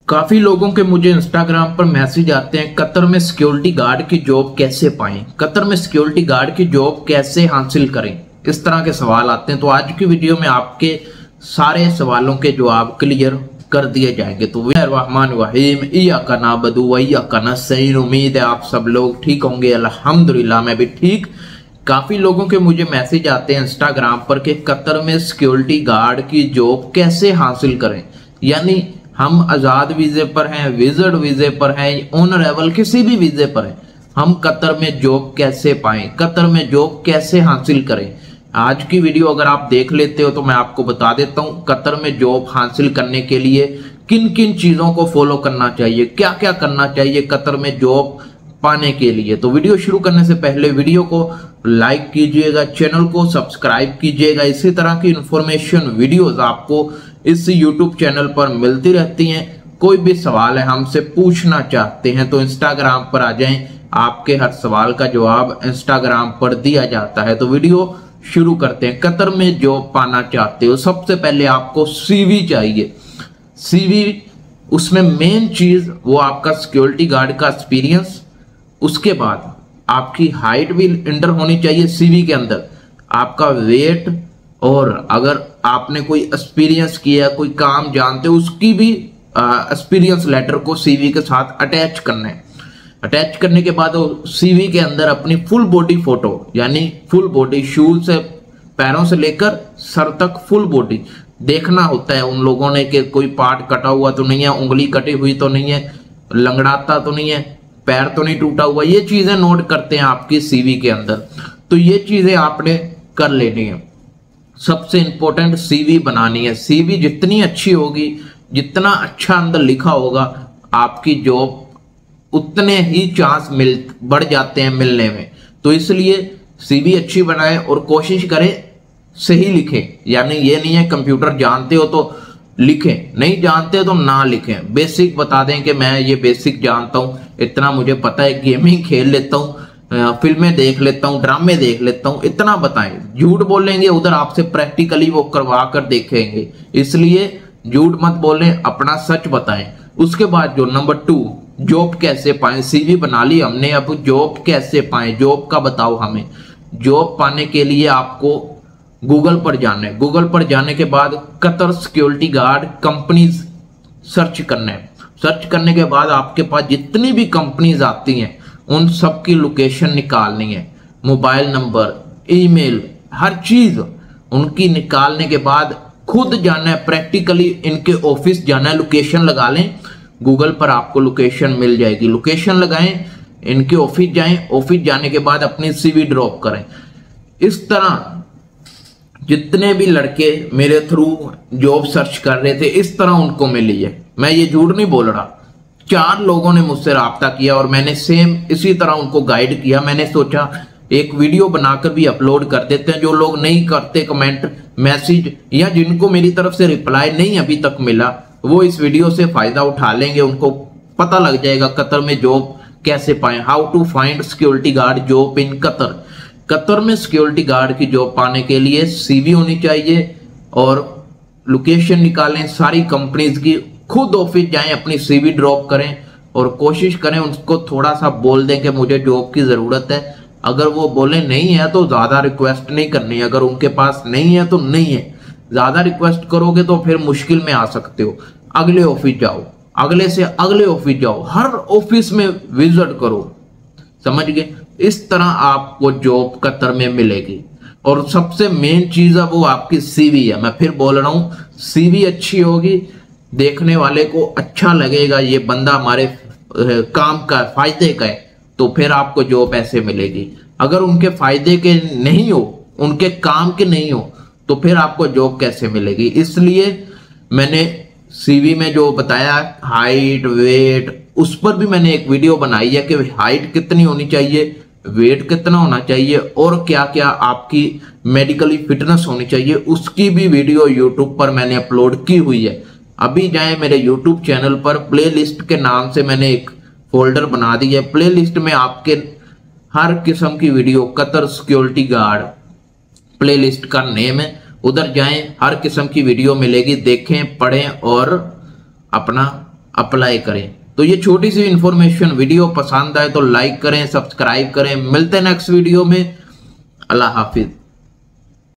काफी लोगों के मुझे इंस्टाग्राम पर मैसेज आते हैं, कतर में सिक्योरिटी गार्ड की जॉब कैसे पाएं, कतर में सिक्योरिटी गार्ड की जॉब कैसे हासिल करें, इस तरह के सवाल आते हैं। तो आज की वीडियो में आपके सारे सवालों के जवाब क्लियर कर दिए जाएंगे। तो रहमान वहीम इय्याका नअबुदु व इय्याका नस्तईन। उम्मीद है आप सब लोग ठीक होंगे। अल्हम्दुलिल्लाह मैं भी ठीक। काफी लोगों के मुझे मैसेज आते हैं इंस्टाग्राम पर कि कतर में सिक्योरिटी गार्ड की जॉब कैसे हासिल करें, यानी हम आजाद वीजे पर हैं, विजिट वीजे पर हैं, ऑन अराइवल किसी भी वीजे पर हैं, हम कतर में जॉब कैसे पाएं, कतर में जॉब कैसे हासिल करें। आज की वीडियो अगर आप देख लेते हो तो मैं आपको बता देता हूं कतर में जॉब हासिल करने के लिए किन किन चीजों को फॉलो करना चाहिए, क्या क्या करना चाहिए कतर में जॉब पाने के लिए। तो वीडियो शुरू करने से पहले वीडियो को लाइक कीजिएगा, चैनल को सब्सक्राइब कीजिएगा। इसी तरह की इंफॉर्मेशन वीडियोस आपको इस YouTube चैनल पर मिलती रहती हैं। कोई भी सवाल है हमसे पूछना चाहते हैं तो इंस्टाग्राम पर आ जाएं, आपके हर सवाल का जवाब इंस्टाग्राम पर दिया जाता है। तो वीडियो शुरू करते हैं। कतर में जॉब पाना चाहते हो, सबसे पहले आपको सीवी चाहिए। सीवी, उसमें मेन चीज वो आपका सिक्योरिटी गार्ड का एक्सपीरियंस, उसके बाद आपकी हाइट भी इंटर होनी चाहिए सीवी के अंदर, आपका वेट, और अगर आपने कोई एक्सपीरियंस किया, कोई काम जानते हो, उसकी भी एक्सपीरियंस लेटर को सीवी के साथ अटैच करना है। अटैच करने के बाद सीवी के अंदर अपनी फुल बॉडी फोटो, यानी फुल बॉडी, शूज से पैरों से लेकर सर तक फुल बॉडी देखना होता है उन लोगों ने कि कोई पार्ट कटा हुआ तो नहीं है, उंगली कटी हुई तो नहीं है, लंगड़ाता तो नहीं है, पैर तो नहीं टूटा हुआ। ये चीजें नोट करते हैं आपकी सीवी के अंदर। तो ये चीजें आपने कर लेनी है। सबसे इंपॉर्टेंट सीवी बनानी है। सीवी जितनी अच्छी होगी, जितना अच्छा अंदर लिखा होगा, आपकी जॉब उतने ही चांस बढ़ जाते हैं मिलने में। तो इसलिए सीवी अच्छी बनाएं और कोशिश करें सही लिखें, यानी ये नहीं है कंप्यूटर जानते हो तो लिखें, नहीं जानते तो ना लिखें। बेसिक बता दें कि मैं ये बेसिक जानता हूं, इतना मुझे पता है, गेमिंग खेल लेता हूं, फिल्में देख लेता हूं, ड्रामे देख लेता हूं, इतना बताएं। झूठ बोलेंगे उधर आपसे प्रैक्टिकली वो करवा कर देखेंगे, इसलिए झूठ मत बोलें, अपना सच बताएं। उसके बाद जो नंबर 2, जॉब कैसे पाएं। सीवी बना ली हमने, अब जॉब कैसे पाएं, जॉब का बताओ हमें। जॉब पाने के लिए आपको गूगल पर जाना है। गूगल पर जाने के बाद Qatar security guard companies search करना है। सर्च करने के बाद आपके पास जितनी भी कंपनीज आती हैं उन सब की लोकेशन निकालनी है, मोबाइल नंबर, ईमेल, हर चीज उनकी निकालने के बाद खुद जाना है, प्रैक्टिकली इनके ऑफिस जाना है। लोकेशन लगा लें, गूगल पर आपको लोकेशन मिल जाएगी, लोकेशन लगाएं, इनके ऑफिस जाएं, ऑफिस जाने के बाद अपनी सीवी ड्रॉप करें। इस तरह जितने भी लड़के मेरे थ्रू जॉब सर्च कर रहे थे, इस तरह उनको मिली है। मैं ये झूठ नहीं बोल रहा। 4 लोगों ने मुझसे राब्ता किया और मैंने सेम इसी तरह उनको गाइड किया। मैंने सोचा एक वीडियो बनाकर भी अपलोड कर देते हैं। जो लोग नहीं करते कमेंट, मैसेज, या जिनको मेरी तरफ से रिप्लाई नहीं अभी तक मिला, वो इस वीडियो से फायदा उठा लेंगे, उनको पता लग जाएगा कतर में जॉब कैसे पाएं। How to find security guard job in Qatar. Qatar में सिक्योरिटी गार्ड की जॉब पाने के लिए सीवी होनी चाहिए और लोकेशन निकालें सारी कंपनीज की, खुद ऑफिस जाएं, अपनी सीवी ड्रॉप करें और कोशिश करें उनको थोड़ा सा बोल दें कि मुझे जॉब की जरूरत है। अगर वो बोले नहीं है तो ज्यादा रिक्वेस्ट नहीं करनी है, अगर उनके पास नहीं है तो नहीं है। ज्यादा रिक्वेस्ट करोगे तो फिर मुश्किल में आ सकते हो। अगले ऑफिस जाओ, अगले से अगले ऑफिस जाओ, हर ऑफिस में विजिट करो, समझ गए। इस तरह आपको जॉब कतर में मिलेगी। और सबसे मेन चीज है वो आपकी सीवी है। मैं फिर बोल रहा हूं, सीवी अच्छी होगी, देखने वाले को अच्छा लगेगा ये बंदा हमारे काम का, फायदे का है, तो फिर आपको जॉब ऐसे मिलेगी। अगर उनके फायदे के नहीं हो, उनके काम के नहीं हो, तो फिर आपको जॉब कैसे मिलेगी। इसलिए मैंने सीवी में जो बताया, हाइट, वेट, उस पर भी मैंने एक वीडियो बनाई है कि हाइट कितनी होनी चाहिए, वेट कितना होना चाहिए और क्या क्या आपकी मेडिकली फिटनेस होनी चाहिए, उसकी भी वीडियो यूट्यूब पर मैंने अपलोड की हुई है। अभी जाएं मेरे यूट्यूब चैनल पर, प्लेलिस्ट के नाम से मैंने एक फोल्डर बना दिया है। प्लेलिस्ट में आपके हर किस्म की video, Qatar security guard playlist का नेम है, उधर जाएं, हर किस्म की वीडियो मिलेगी, देखें, पढ़ें और अपना अप्लाई करें। तो ये छोटी सी इंफॉर्मेशन वीडियो पसंद आए तो लाइक करें, सब्सक्राइब करें। मिलते हैं नेक्स्ट वीडियो में। अल्लाह हाफिज।